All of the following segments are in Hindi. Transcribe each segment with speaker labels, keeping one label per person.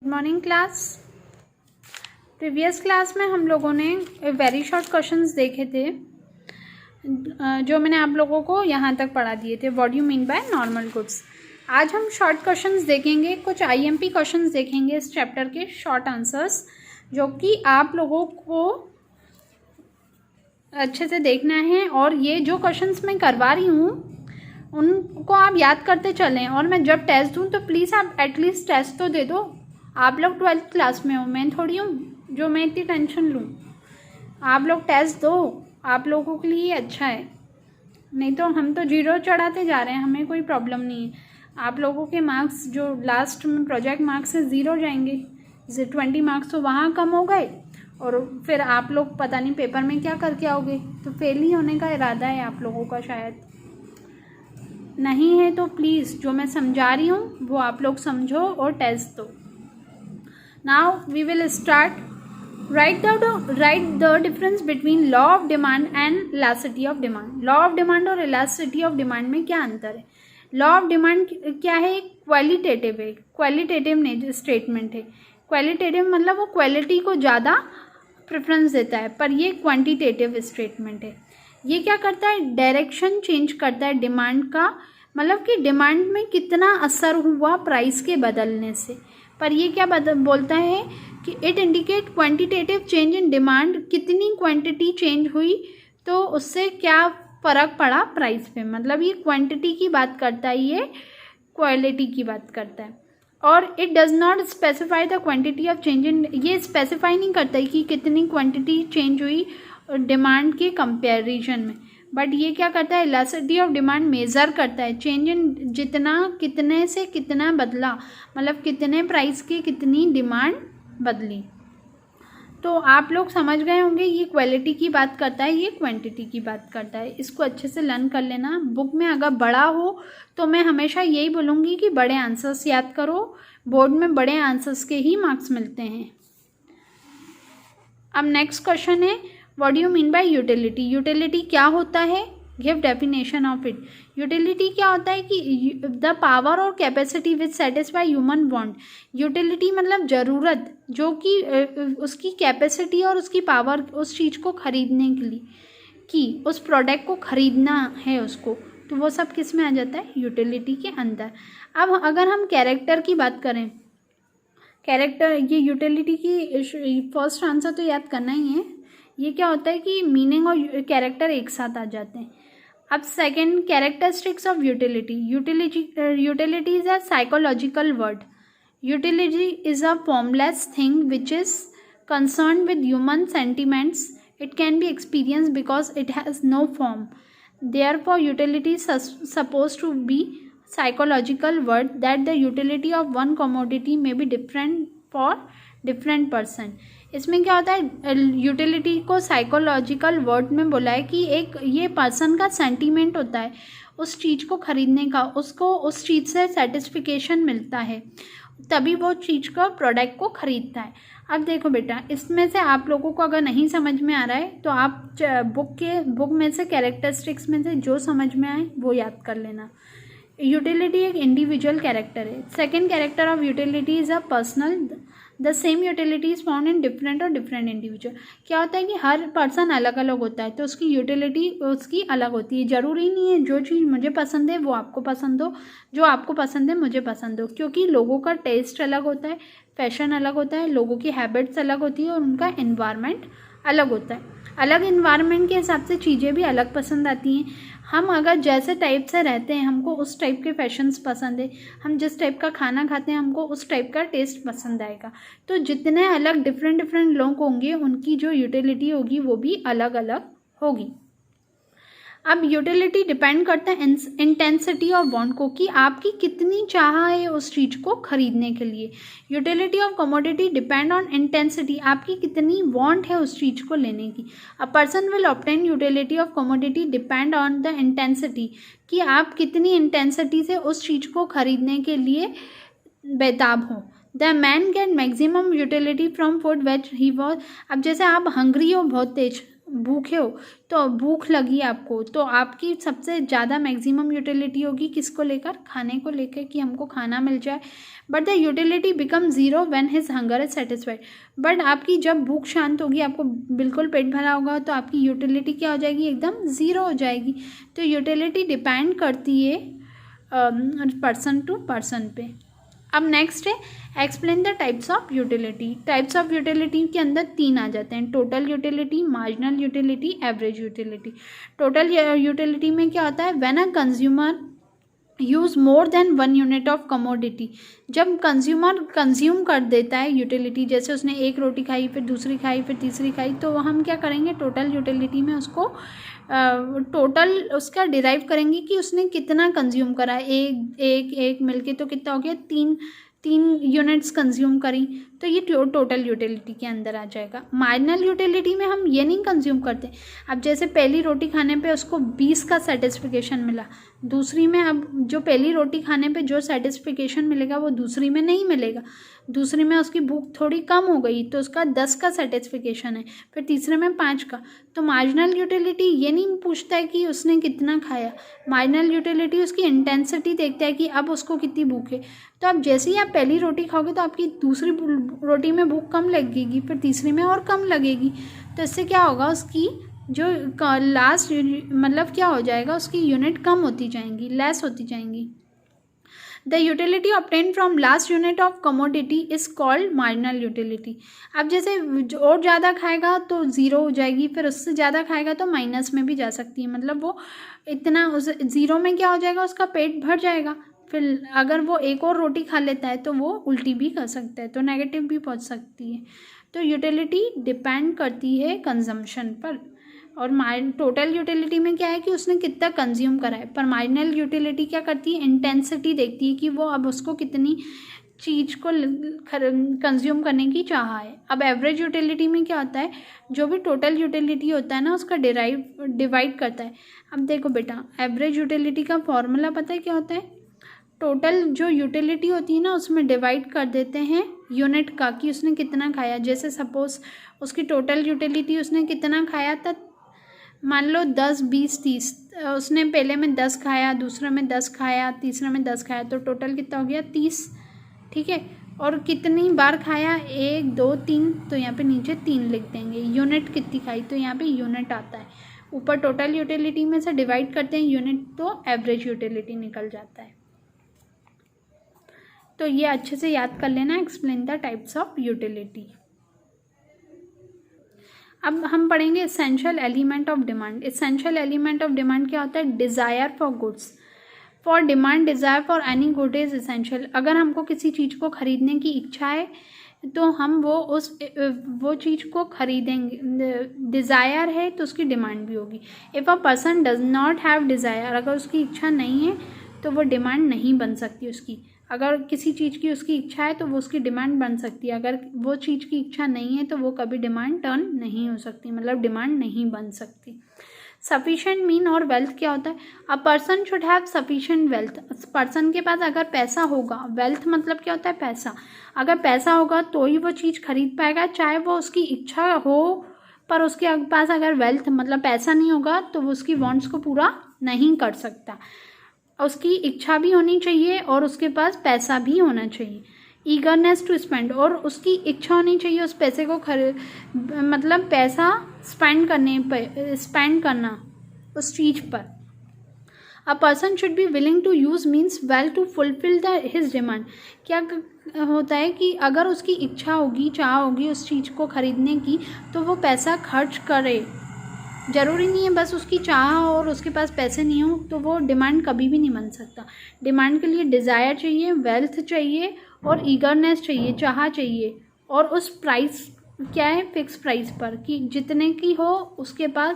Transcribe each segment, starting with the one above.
Speaker 1: Morning class. प्रीवियस क्लास में हम लोगों ने वेरी शॉर्ट क्वेश्चंस देखे थे जो मैंने आप लोगों को यहाँ तक पढ़ा दिए थे। What you mean by normal goods. आज हम शॉर्ट क्वेश्चंस देखेंगे, कुछ आईएमपी क्वेश्चंस देखेंगे इस चैप्टर के शॉर्ट आंसर्स, जो कि आप लोगों को अच्छे से देखना है। और ये जो क्वेश्चंस मैं करवा रही हूँ उनको आप याद करते चलें, और मैं जब टेस्ट दूँ तो प्लीज़ आप एटलीस्ट टेस्ट तो दे दो। आप लोग 12th क्लास में हो, मैं थोड़ी हूँ जो मैं इतनी टेंशन लूँ। आप लोग टेस्ट दो, आप लोगों के लिए अच्छा है। नहीं तो हम तो 0 चढ़ाते जा रहे हैं, हमें कोई प्रॉब्लम नहीं है। आप लोगों के मार्क्स जो लास्ट में प्रोजेक्ट मार्क्स से 0 जाएंगे, जैसे 20 मार्क्स तो वहाँ कम हो गए, और फिर आप लोग पता नहीं पेपर में क्या करके आओगे। तो फेल ही होने का इरादा है आप लोगों का, शायद नहीं है तो प्लीज़ जो मैं समझा रही हूँ वो आप लोग समझो और टेस्ट दो। Now we will start. Write the difference between law of demand and elasticity of demand. Law of demand और इलास्टिसिटी ऑफ डिमांड में क्या अंतर है? लॉ ऑफ डिमांड क्या है? क्वालिटेटिव है, क्वालिटेटिव स्टेटमेंट है। क्वालिटेटिव मतलब वो क्वालिटी को ज़्यादा प्रेफरेंस देता है, पर ये क्वांटिटेटिव स्टेटमेंट है। ये क्या करता है? डायरेक्शन चेंज करता है डिमांड का, मतलब कि डिमांड में कितना असर हुआ प्राइस के बदलने से। पर ये क्या बोलता है कि it indicate quantitative change in demand, कितनी क्वांटिटी चेंज हुई तो उससे क्या फ़र्क पड़ा प्राइस पे। मतलब ये क्वांटिटी की बात करता है, ये क्वालिटी की बात करता है। और it does not specify the quantity of change in, ये स्पेसिफाई नहीं करता है कि कितनी क्वांटिटी चेंज हुई डिमांड के कंपैरिजन में। बट ये क्या करता है? इलास्टिसिटी ऑफ डिमांड मेज़र करता है चेंज इन, जितना कितने से कितना बदला, मतलब कितने प्राइस की कितनी डिमांड बदली। तो आप लोग समझ गए होंगे, ये क्वालिटी की बात करता है, ये क्वांटिटी की बात करता है। इसको अच्छे से लर्न कर लेना। बुक में अगर बड़ा हो तो मैं हमेशा यही बोलूँगी कि बड़े आंसर्स याद करो, बोर्ड में बड़े आंसर्स के ही मार्क्स मिलते हैं। अब नेक्स्ट क्वेश्चन है, what do you mean by utility. Utility क्या होता है? Give definition of it. Utility क्या होता है कि द पावर और कैपेसिटी विच सेटिस्फाई ह्यूमन वांट। यूटिलिटी मतलब ज़रूरत, जो कि उसकी कैपेसिटी और उसकी पावर उस चीज़ को खरीदने के लिए, कि उस प्रोडक्ट को खरीदना है उसको, तो वो सब किस में आ जाता है? यूटिलिटी के अंदर। अब अगर हम कैरेक्टर की बात करें, कैरेक्टर, ये यूटिलिटी की फर्स्ट आंसर तो याद करना ही है। ये क्या होता है कि मीनिंग और कैरेक्टर एक साथ आ जाते हैं। अब second, characteristics of utility. Utility is a psychological word. Utility is a formless thing which is concern with human sentiments. It can be experience because it has no form. Therefore utility is suppose to be psychological word that the utility of one commodity may be different for different person. इसमें क्या होता है? यूटिलिटी को साइकोलॉजिकल वर्ड में बोला है कि एक ये पर्सन का सेंटीमेंट होता है उस चीज़ को खरीदने का, उसको उस चीज़ से सेटिस्फिकेशन मिलता है, तभी वो चीज़ का प्रोडक्ट को खरीदता है। अब देखो बेटा, इसमें से आप लोगों को अगर नहीं समझ में आ रहा है तो आप बुक में से कैरेक्टरिस्टिक्स में से जो समझ में आए वो याद कर लेना। यूटिलिटी एक इंडिविजुअल कैरेक्टर है। Second character of utility is a personal. The same utility is found in different और डिफरेंट इंडिविजुअल। क्या होता है कि हर पर्सन अलग अलग होता है, तो उसकी यूटिलिटी उसकी अलग होती है। ज़रूरी नहीं है जो चीज़ मुझे पसंद है वो आपको पसंद हो, जो आपको पसंद है मुझे पसंद हो, क्योंकि लोगों का टेस्ट अलग होता है, फैशन अलग होता है, लोगों की हैबिट्स अलग होती है और उनका एनवायरनमेंट अलग होता है। अलग एनवायरनमेंट के हिसाब से चीज़ें भी अलग पसंद आती हैं। हम अगर जैसे टाइप से रहते हैं, हमको उस टाइप के फैशंस पसंद है, हम जिस टाइप का खाना खाते हैं हमको उस टाइप का टेस्ट पसंद आएगा। तो जितने अलग डिफरेंट लोग होंगे उनकी जो यूटिलिटी होगी वो भी अलग अलग होगी। अब यूटिलिटी डिपेंड करता है इंटेंसिटी ऑफ वांट को, कि आपकी कितनी चाह है उस चीज़ को खरीदने के लिए। Utility of commodity depend on intensity, आपकी कितनी वांट है उस चीज़ को लेने की। A person will obtain utility of commodity depend on the intensity, कि आप कितनी इंटेंसिटी से उस चीज़ को खरीदने के लिए बेताब हो। The main get maximum utility from food vetch he was. अब जैसे आप हंग्री हो बहुत तेज, भूखे हो, तो भूख लगी आपको, तो आपकी सबसे ज़्यादा मैक्सिमम यूटिलिटी होगी किसको लेकर, खाने को लेकर, कि हमको खाना मिल जाए। But the utility become zero when his hunger is satisfied. But आपकी जब भूख शांत होगी, आपको बिल्कुल पेट भरा होगा, तो आपकी यूटिलिटी क्या हो जाएगी, एकदम ज़ीरो हो जाएगी। तो यूटिलिटी डिपेंड करती है पर्सन टू पर्सन पे। अब नेक्स्ट है explain the types of utility. Types of utility के अंदर 3 आ जाते हैं, total utility, marginal utility, average utility. Total utility में क्या होता है, when a consumer use more than 1 unit of commodity. जब कंज्यूमर कंज्यूम कर देता है यूटिलिटी, जैसे उसने एक रोटी खाई, फिर दूसरी खाई, फिर तीसरी खाई, तो हम क्या करेंगे, टोटल यूटिलिटी में उसको टोटल उसका डिराइव करेंगे कि उसने कितना कंज्यूम करा है। एक मिलके तो कितना हो गया, तीन यूनिट्स कंज्यूम करी, तो ये टोटल यूटिलिटी के अंदर आ जाएगा। मार्जिनल यूटिलिटी में हम ये नहीं कंज्यूम करते। अब जैसे पहली रोटी खाने पे उसको 20 का सेटिस्फिकेशन मिला, दूसरी में अब जो पहली रोटी खाने पे जो सेटिस्फिकेशन मिलेगा वो दूसरी में नहीं मिलेगा। दूसरी में उसकी भूख थोड़ी कम हो गई तो उसका 10 का सेटिस्फिकेशन है, फिर तीसरे में 5 का। तो मार्जिनल यूटिलिटी ये नहीं पूछता है कि उसने कितना खाया, मार्जिनल यूटिलिटी उसकी इंटेंसिटी देखता है कि अब उसको कितनी भूख है। तो अब जैसे ही आप पहली रोटी खाओगे तो आपकी दूसरी रोटी में भूख कम लगेगी, फिर तीसरी में और कम लगेगी। तो इससे क्या होगा, उसकी जो लास्ट मतलब क्या हो जाएगा, उसकी यूनिट कम होती जाएंगी, लेस होती जाएंगी। The utility obtain from last unit of commodity is called marginal utility. अब जैसे और ज़्यादा खाएगा तो ज़ीरो हो जाएगी, फिर उससे ज़्यादा खाएगा तो माइनस में भी जा सकती है, मतलब वो इतना उस ज़ीरो में क्या हो जाएगा, उसका पेट भर जाएगा। फिर अगर वो एक और रोटी खा लेता है तो वो उल्टी भी कर सकता है, तो नेगेटिव भी पहुंच सकती है। तो यूटिलिटी डिपेंड करती है कंजम्पशन पर। और टोटल यूटिलिटी में क्या है कि उसने कितना कंज्यूम करा है, पर मार्जिनल यूटिलिटी क्या करती है, इंटेंसिटी देखती है कि वो अब उसको कितनी चीज़ को कंज्यूम करने की चाह है। अब एवरेज यूटिलिटी में क्या होता है, जो भी टोटल यूटिलिटी होता है ना, उसका डिवाइड करता है। अब देखो बेटा, एवरेज यूटिलिटी का फॉर्मूला पता है क्या होता है, टोटल जो यूटिलिटी होती है ना उसमें डिवाइड कर देते हैं यूनिट का, कि उसने कितना खाया। जैसे सपोज उसकी टोटल यूटिलिटी उसने कितना खाया था, मान लो 10, 20, 30, उसने पहले में 10 खाया, दूसरे में 10 खाया, तीसरे में 10 खाया, तो टोटल कितना हो गया, 30। ठीक है, और कितनी बार खाया, 1, 2, 3, तो यहाँ पे नीचे 3 लिख देंगे। यूनिट कितनी खाई, तो यहाँ पे यूनिट आता है। ऊपर टोटल यूटिलिटी में से डिवाइड करते हैं यूनिट, तो एवरेज यूटिलिटी निकल जाता है। तो ये अच्छे से याद कर लेना, explain the types of utility. अब हम पढ़ेंगे essential element of demand. Essential element of demand क्या होता है, desire for goods. For demand, desire for any good is essential. अगर हमको किसी चीज़ को खरीदने की इच्छा है तो हम वो चीज़ को खरीदेंगे। डिज़ायर है तो उसकी डिमांड भी होगी। If a person does not have desire, अगर उसकी इच्छा नहीं है तो वो डिमांड नहीं बन सकती उसकी। अगर किसी चीज़ की उसकी इच्छा है तो वो उसकी डिमांड बन सकती है, अगर वो चीज़ की इच्छा नहीं है तो वो कभी डिमांड टर्न नहीं हो सकती, मतलब डिमांड नहीं बन सकती। सफिशेंट मीन और वेल्थ क्या होता है, अ person should have sufficient wealth. Person के पास अगर पैसा होगा, वेल्थ मतलब क्या होता है, पैसा। अगर पैसा होगा तो ही वो चीज़ खरीद पाएगा, चाहे वो उसकी इच्छा हो, पर उसके पास अगर वेल्थ मतलब पैसा नहीं होगा तो वो उसकी वांट्स को पूरा नहीं कर सकता। उसकी इच्छा भी होनी चाहिए और उसके पास पैसा भी होना चाहिए। ईगरनेस टू स्पेंड, और उसकी इच्छा होनी चाहिए उस पैसे को मतलब पैसा स्पेंड करना उस चीज़ पर। A person should be willing to use means well to fulfil his demand. क्या होता है कि अगर उसकी इच्छा होगी, चाह होगी उस चीज़ को खरीदने की, तो वो पैसा खर्च करे। ज़रूरी नहीं है बस उसकी चाह और उसके पास पैसे नहीं हो तो वो डिमांड कभी भी नहीं बन सकता। डिमांड के लिए डिज़ायर चाहिए, वेल्थ चाहिए और ईगरनेस चाहिए, चाह चाहिए, और उस प्राइस क्या है, फिक्स प्राइस पर, कि जितने की हो उसके पास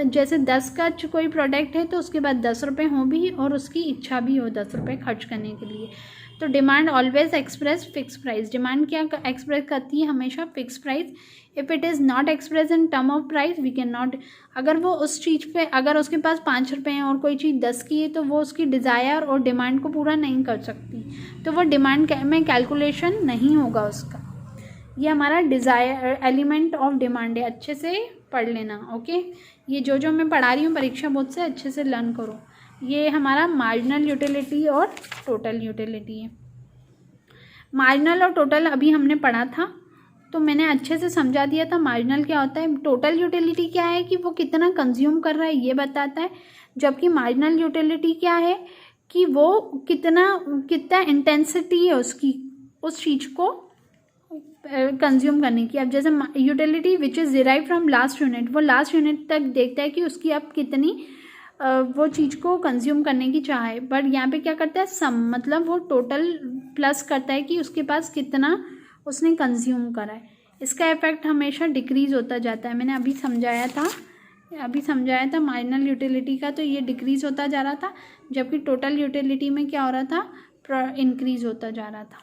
Speaker 1: जैसे 10 का कोई प्रोडक्ट है तो उसके बाद 10 रुपये हो भी और उसकी इच्छा भी हो 10 रुपये खर्च करने के लिए। तो demand always express fix price. Demand क्या एक्सप्रेस करती है, हमेशा fix price. If it is not express in term of price we can not. अगर वो उस चीज़ पे, अगर उसके पास 5 रुपये हैं और कोई चीज़ 10 की है तो वो उसकी डिज़ायर और डिमांड को पूरा नहीं कर सकती, तो वो डिमांड में कैलकुलेशन नहीं होगा उसका। ये हमारा डिज़ायर एलिमेंट ऑफ डिमांड है, अच्छे से पढ़ लेना। ओके, ये जो मैं पढ़ा रही हूँ परीक्षा बोर्ड से अच्छे से लर्न करो। ये हमारा मार्जिनल यूटिलिटी और टोटल यूटिलिटी है। मार्जिनल और टोटल अभी हमने पढ़ा था, तो मैंने अच्छे से समझा दिया था मार्जिनल क्या होता है। टोटल यूटिलिटी क्या है कि वो कितना कंज्यूम कर रहा है ये बताता है, जबकि मार्जिनल यूटिलिटी क्या है कि वो कितना इंटेंसिटी है उसकी, उस चीज़ को कंज्यूम करने की। अब जैसे utility which is derive from last unit, वो लास्ट यूनिट तक देखता है कि उसकी अब कितनी वो चीज़ को कंज्यूम करने की चाह है। बट यहाँ पे क्या करता है, सम, मतलब वो टोटल प्लस करता है कि उसके पास कितना उसने कंज्यूम करा है। इसका इफेक्ट हमेशा डिक्रीज़ होता जाता है। मैंने अभी समझाया था मार्जिनल यूटिलिटी का, तो ये डिक्रीज़ होता जा रहा था, जबकि टोटल यूटिलिटी में क्या हो रहा था, इंक्रीज़ होता जा रहा था।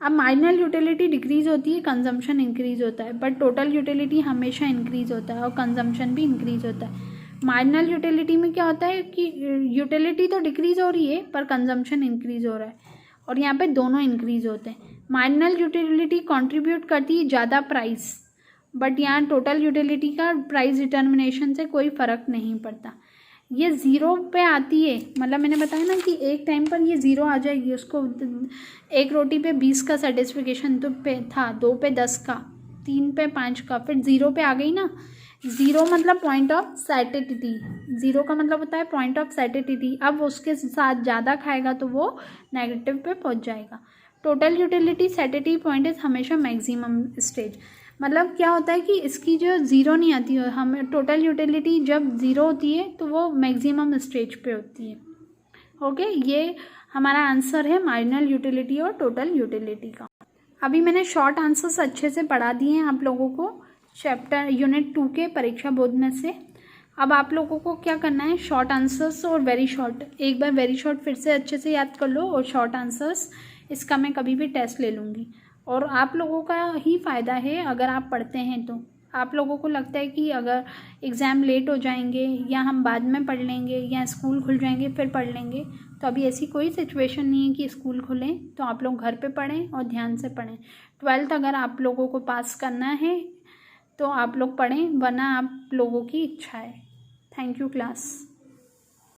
Speaker 1: अब मार्जिनल यूटिलिटी डिक्रीज़ होती है, कंजम्पशन इंक्रीज़ होता है, बट टोटल यूटिलिटी हमेशा इंक्रीज़ होता है और कंजम्पशन भी इंक्रीज़ होता है। मार्जिनल यूटिलिटी में क्या होता है कि यूटिलिटी तो डिक्रीज़ हो रही है पर कंजम्पशन इंक्रीज़ हो रहा है, और यहाँ पे दोनों इंक्रीज़ होते हैं। मार्जिनल यूटिलिटी कंट्रीब्यूट करती है ज़्यादा प्राइस, बट यहाँ टोटल यूटिलिटी का प्राइस डिटर्मिनेशन से कोई फ़र्क नहीं पड़ता। ये ज़ीरो पे आती है, मतलब मैंने बताया ना कि एक टाइम पर ये ज़ीरो आ जाएगी। उसको एक रोटी पे 20 का सर्टिफिकेशन तो पे था, 2 पे 10 का, 3 पे 5 का, फिर ज़ीरो पे आ गई ना। ज़ीरो मतलब पॉइंट ऑफ सैटिसिटी, ज़ीरो का मतलब होता है पॉइंट ऑफ सैटिसिटी। अब उसके साथ ज़्यादा खाएगा तो वो नेगेटिव पे पहुंच जाएगा। टोटल यूटिलिटी सैटिसिटी पॉइंट इज़ हमेशा मैक्सिमम स्टेज। मतलब क्या होता है कि इसकी जो ज़ीरो नहीं आती है, हमें टोटल यूटिलिटी जब ज़ीरो होती है तो वो मैक्सिमम स्टेज पे होती है। ओके, ये हमारा आंसर है मार्जिनल यूटिलिटी और टोटल यूटिलिटी का। अभी मैंने शॉर्ट आंसर्स अच्छे से पढ़ा दिए हैं आप लोगों को चैप्टर यूनिट 2 के परीक्षा बोर्ड में से। अब आप लोगों को क्या करना है, शॉर्ट आंसर्स और वेरी शॉर्ट, एक बार वेरी शॉर्ट फिर से अच्छे से याद कर लो, और शॉर्ट आंसर्स इसका मैं कभी भी टेस्ट ले लूँगी। और आप लोगों का ही फ़ायदा है अगर आप पढ़ते हैं तो। आप लोगों को लगता है कि अगर एग्ज़ाम लेट हो जाएंगे या हम बाद में पढ़ लेंगे या स्कूल खुल जाएंगे फिर पढ़ लेंगे, तो अभी ऐसी कोई सिचुएशन नहीं है कि स्कूल खुलें। तो आप लोग घर पे पढ़ें और ध्यान से पढ़ें। 12th अगर आप लोगों को पास करना है तो आप लोग पढ़ें, वरना आप लोगों की इच्छा है। Thank you class.